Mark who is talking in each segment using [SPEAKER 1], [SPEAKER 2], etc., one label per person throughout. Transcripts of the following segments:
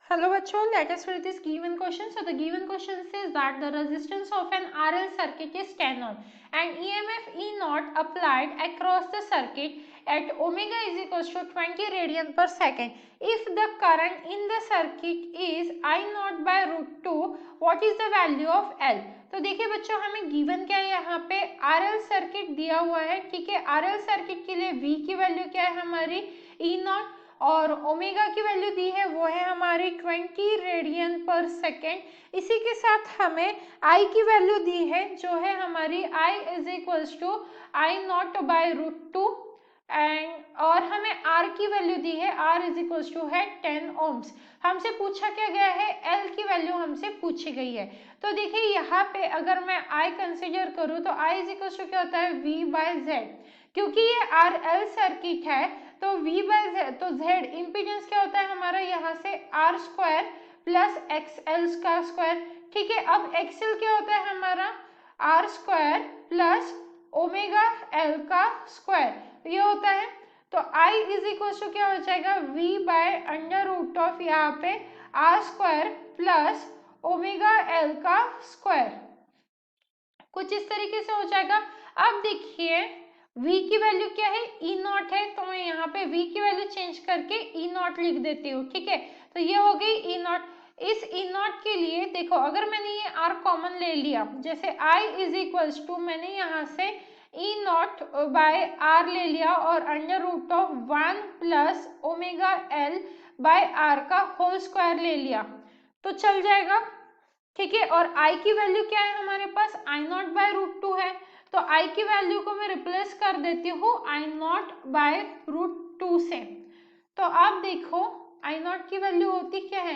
[SPEAKER 1] Hello bachcho, let us read this given question. So the given question says that the resistance of an RL circuit is 10 ohm and EMF E naught applied across the circuit at omega is equals to 20 radian per second. If the current in the circuit is I naught by root 2, what is the value of L? तो देखिए बच्चों हमें given क्या है, यहाँ पे RL circuit दिया हुआ है, ठीक है। RL सर्किट के लिए V की वैल्यू क्या है हमारी E नॉट और ओमेगा की वैल्यू दी है वो है हमारी 20 रेडियन पर सेकेंड। इसी के साथ हमें आई की वैल्यू दी है जो है हमारी I is equals to I naught by root 2 and और हमें आर की वैल्यू दी है आर इज इक्वल्स टू है 10 ओम्स। हमसे पूछा क्या गया है, एल की वैल्यू हमसे पूछी गई है। तो देखिए यहाँ पे अगर मैं आई कंसिडर करूँ तो आई इज इक्वल्स टू क्या होता है वी बाय जेड। क्योंकि ये आर एल सर्किट है तो V बाय जेड, तो Z इम्पीडेंस क्या होता है हमारा यहाँ से आर स्क्वायर प्लस एक्सएल का स्क्वायर, ठीक है। अब एक्सएल क्या होता है हमारा R square plus omega L का स्क्वायर ये होता है। तो I इज इक्वल टू क्या हो जाएगा V by under root of यहाँ पे R square plus omega L का स्क्वायर, कुछ इस तरीके से हो जाएगा। अब देखिए V की वैल्यू क्या है E नॉट है, तो मैं यहाँ पे V की वैल्यू चेंज करके E नॉट लिख देती हूँ, ठीक है। तो ये हो गई E नॉट। इस E नॉट के लिए देखो अगर मैंने ये R कॉमन ले लिया, जैसे I इज इक्वल्स टू मैंने यहाँ से E नॉट बाय R ले लिया और under root of 1 plus omega L by R का होल स्क्वायर ले लिया तो चल जाएगा, ठीक है। और I की वैल्यू क्या है हमारे पास आई नॉट बाय रूट 2 है, तो I की वैल्यू को मैं रिप्लेस कर देती हूँ आई नॉट बाय रूट 2 से। तो आप देखो आई नॉट की वैल्यू होती क्या है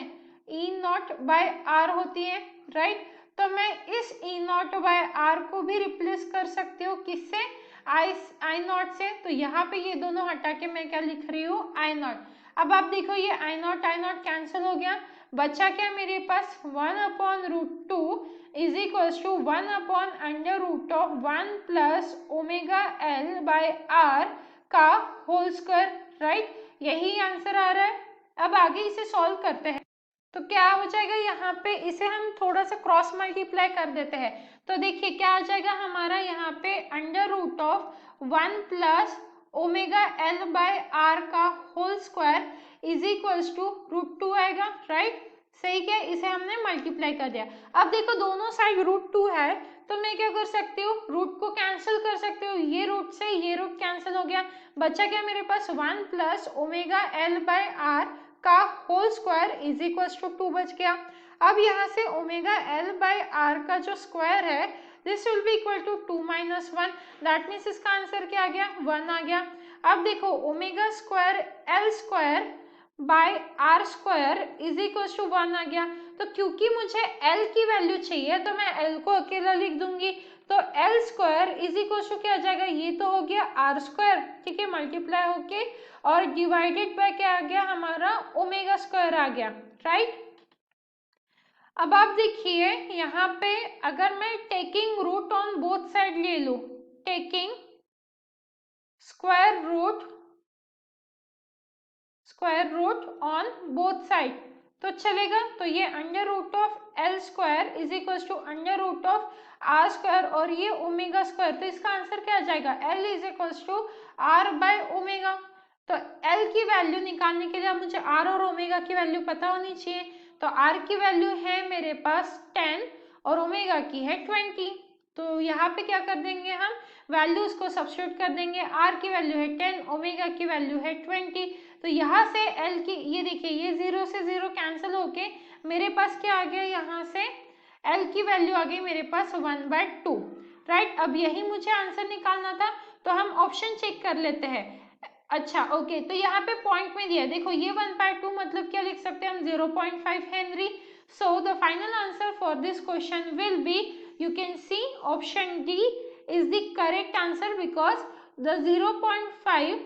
[SPEAKER 1] ई नॉट बाय आर होती है, राइट। तो मैं इस ई नॉट बाय आर को भी रिप्लेस कर सकती हूँ किससे आई नॉट से। तो यहाँ पे ये दोनों हटा के मैं क्या लिख रही हूँ आई नॉट। अब आप देखो ये आई नॉट कैंसिल हो गया, बचा क्या मेरे पास 1 upon root 2 is equals to 1 upon under root of 1 plus omega L by R का होल स्क्वायर, राइट। यही आंसर आ रहा है। अब आगे इसे सॉल्व करते हैं तो क्या हो जाएगा, यहाँ पे इसे हम थोड़ा सा क्रॉस मल्टीप्लाई कर देते हैं। तो देखिए क्या आ जाएगा हमारा यहाँ पे under root of 1 plus omega L by R का whole square is equals to root 2 आएगा, राइट। सही क्या, इसे हमने मल्टीप्लाई कर दिया। अब देखो दोनों साइड रूट 2 है तो मैं क्या कर सकती हूँ रूट को कैंसिल कर सकती हूँ, ये रूट से ये रूट कैंसिल हो गया, बचा क्या मेरे पास 1 plus omega L by R का whole square is equal to 2 बच गया। अब यहाँ से ओमेगा एल बाय आर का जो स्क्वायर है this will be equal to 2 minus 1, that means इसका आंसर क्या आ गया 1 आ गया। अब देखो omega square L square by R square is equal to 1 आ गया। तो क्योंकि मुझे L की वैल्यू चाहिए तो मैं L को अकेला लिख दूंगी, तो L square is equal to क्या आ जाएगा, ये तो हो गया आर स्क्वायर, ठीक है, मल्टीप्लाई होके और डिवाइडेड बाय क्या आ गया हमारा ओमेगा स्क्वायर आ गया, राइट। अब आप देखिए यहाँ पे अगर मैं taking root on both side ले लू, taking square root on both side तो चलेगा। तो ये under root of L square is equal to under root of R square और ये ओमेगा स्क्वायर, तो इसका आंसर क्या आ जाएगा L is equal to R by omega. तो एल की वैल्यू निकालने के लिए मुझे आर और ओमेगा की वैल्यू पता होनी चाहिए। तो आर की वैल्यू है मेरे पास 10 और ओमेगा की है 20, तो यहाँ पे क्या कर देंगे हम वैल्यूज को सब्स्टिट्यूट कर देंगे। आर की वैल्यू है 10, ओमेगा की वैल्यू है 20, तो यहाँ से एल की ये देखिए ये 0 से 0 कैंसिल होके मेरे पास क्या आ गया, यहाँ से एल की वैल्यू आ गई मेरे पास 1/2, राइट। अब यही मुझे आंसर निकालना था तो हम ऑप्शन चेक कर लेते हैं। अच्छा ओके, तो यहाँ पे पॉइंट में दिया देखो ये 1/2 मतलब क्या लिख सकते हैं हम 0.5 Henry. So the final answer for this question will be, you can see option D is the correct answer because the 0.5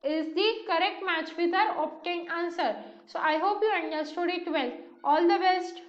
[SPEAKER 1] is the correct match with our obtained answer. So I hope you understood it well. All the best.